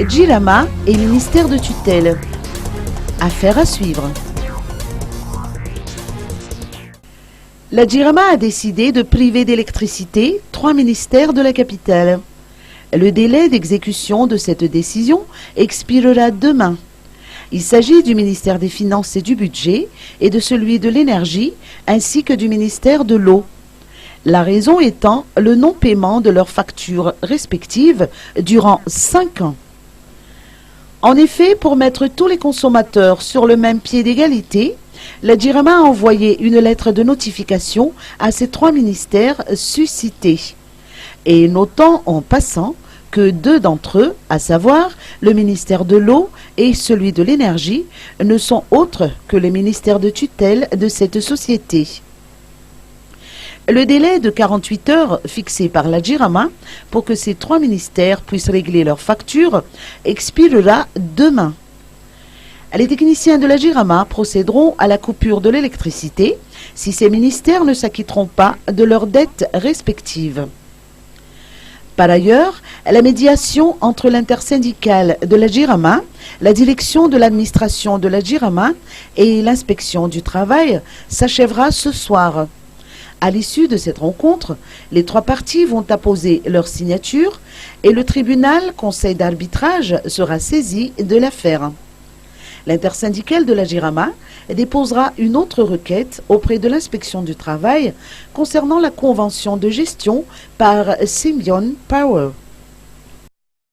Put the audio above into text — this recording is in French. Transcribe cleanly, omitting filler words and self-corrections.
Jirama et ministère de tutelle. Affaire à suivre. La Jirama a décidé de priver d'électricité 3 ministères de la capitale. Le délai d'exécution de cette décision expirera demain. Il s'agit du ministère des Finances et du Budget et de celui de l'Énergie ainsi que du ministère de l'Eau. La raison étant le non-paiement de leurs factures respectives durant 5 ans. En effet, pour mettre tous les consommateurs sur le même pied d'égalité, la Jirama a envoyé une lettre de notification à ces 3 ministères suscités. Et notant en passant que 2 d'entre eux, à savoir le ministère de l'Eau et celui de l'Énergie, ne sont autres que les ministères de tutelle de cette société. Le délai de 48 heures fixé par la Jirama pour que ces 3 ministères puissent régler leurs factures expirera demain. Les techniciens de la Jirama procéderont à la coupure de l'électricité si ces ministères ne s'acquitteront pas de leurs dettes respectives. Par ailleurs, la médiation entre l'intersyndicale de la Jirama, la direction de l'administration de la Jirama et l'inspection du travail s'achèvera ce soir. À l'issue de cette rencontre, les 3 parties vont apposer leur signature et le tribunal conseil d'arbitrage sera saisi de l'affaire. L'intersyndicale de la Jirama déposera une autre requête auprès de l'inspection du travail concernant la convention de gestion par Symbion Power.